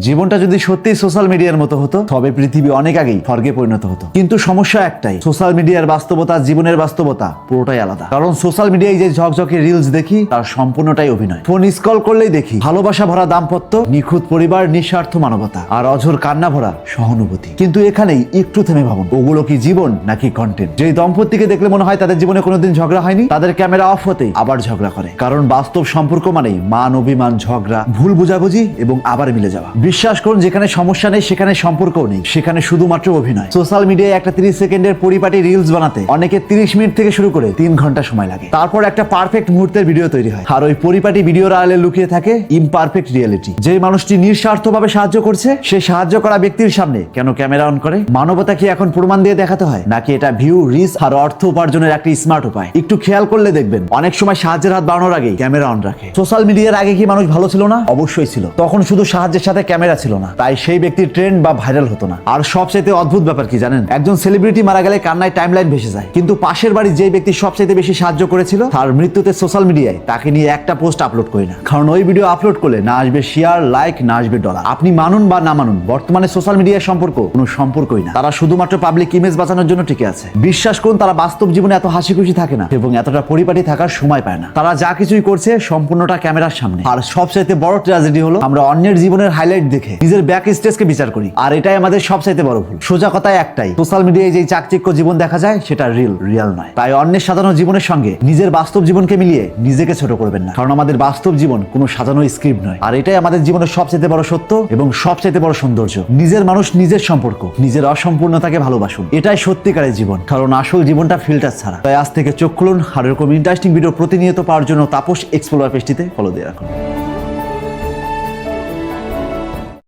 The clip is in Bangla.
জীবনটা যদি সত্যি সোশ্যাল মিডিয়ার মতো হতো তবে পৃথিবী অনেক আগেই স্বর্গে পরিণত হতো। কিন্তু সমস্যা একটাই, সোশ্যাল মিডিয়ার বাস্তবতা জীবনের বাস্তবতা পুরোটাই আলাদা। কারণ সোশ্যাল মিডিয়ায় যে ঝকঝকে রিলস দেখি তার সম্পূর্ণটাই অভিনয়। ফোন স্ক্রল করলেই দেখি ভালোবাসা ভরা দাম্পত্য, নিখুঁত পরিবার, নিঃস্বার্থ মানবতা আর অঝোর কান্না ভরা সহানুভূতি। কিন্তু এখানেই একটু থেমে ভাবুন, ওগুলো কি জীবন নাকি কন্টেন্ট? যে দম্পতিকে দেখলে মনে হয় তাদের জীবনে কোনোদিন ঝগড়া হয়নি, তাদের ক্যামেরা অফ হতেই আবার ঝগড়া করে। কারণ বাস্তব সম্পর্ক মানেই মান অভিমান, ঝগড়া, ভুল বুঝাবুঝি এবং আবার মিলে যাওয়া। বিশ্বাস করুন, যেখানে সমস্যা নেই সেখানে সম্পর্কও নেই, সেখানে শুধুমাত্র অভিনয়। সোশ্যাল মিডিয়ায় একটা 30 সেকেন্ডের পরিপাটি রিলস বানাতে অনেকে 30 মিনিট থেকে শুরু করে 3 ঘন্টা সময় লাগে। তারপর একটা পারফেক্ট মুহূর্তের ভিডিও তৈরি হয়, আর ওই পরিপাটি ভিডিওর আড়ালে লুকিয়ে থাকে ইমপারফেক্ট রিয়েলিটি। যে মানুষটি নিঃস্বার্থভাবে সাহায্য করছে, সে সাহায্য করা ব্যক্তির সামনে কেন ক্যামেরা অন করে? মানবতা কি এখন প্রমাণ দিয়ে দেখাতে হয়, নাকি এটা ভিউ, রিচ আর অর্থ উপার্জনের একটা স্মার্ট উপায়? একটু খেয়াল করলে দেখবেন অনেক সময় সাহায্যের হাত বাড়ানোর আগেই ক্যামেরা অন রাখে। সোশ্যাল মিডিয়ার আগে কি মানুষ ভালো ছিল না? অবশ্যই ছিল। তখন শুধু সাহায্যের সাথে ক্যামেরা ছিল না, তাই সেই ব্যক্তির ট্রেন্ড বা ভাইরাল হতো না। আর সবচাইতে অদ্ভুত ব্যাপার কি জানেন? একজন সেলিব্রিটি মারা গেলে কান্নায় টাইমলাইন ভেসে যায়, কিন্তু পাশের বাড়ি যে ব্যক্তি সবচাইতে বেশি সাহায্য করেছিল তার মৃত্যুতে সোশ্যাল মিডিয়ায় তাকে নিয়ে একটা পোস্ট আপলোড করি না। কারণ ওই ভিডিও আপলোড করলে না আসবে শেয়ার, লাইক, না আসবে ডলার। আপনি মানুন বা না মানুন, বর্তমানে সোশ্যাল মিডিয়ার সম্পর্ক কোনো সম্পর্কই না। তারা শুধুমাত্র পাবলিক ইমেজ বাঁচানোর জন্য টিকে আছে। বিশ্বাস করুন, তারা বাস্তব জীবনে এত হাসি খুশি থাকে না এবং এতটা পরিপাটি থাকার সময় পায় না। তারা যা কিছুই করছে সম্পূর্ণটা ক্যামেরার সামনে। আর সবচাইতে বড় ট্র্যাজেডি হলো আমরা অন্যের জীবনের হাইলাইট দেখে নিজের ব্যাক স্টেজকে বিচার করি, আর এটাই আমাদের সবচাইতে বড় ভুল। সোজা কথায় একটাই, সোশ্যাল মিডিয়ায় যে চাকচিক্য জীবন দেখা যায় সেটা রিয়াল নয়। তাই অন্যের সাজানো জীবনের সঙ্গে নিজের বাস্তব জীবনকে মিলিয়ে নিজেকে ছোট করবেন না, কারণ আমাদের বাস্তব জীবন কোনো সাজানো স্ক্রিপ্ট নয়। আর এটাই আমাদের জীবনের সবচাইতে বড় সত্য এবং সবচাইতে বড় সৌন্দর্য। নিজের মানুষ, নিজের সম্পর্ক, নিজের অসম্পূর্ণতাকে ভালোবাসুন। এটাই সত্যিকারের জীবন, কারণ আসল জীবনটা ফিল্টার ছাড়া। তাই আজ থেকে চোখ খুলুন, আর এরকম ইন্টারেস্টিং ভিডিও প্রতিনিয়ত পাওয়ার জন্য তাপস এক্সপ্লোরার পেজটিতে ফলো দিয়ে রাখুন।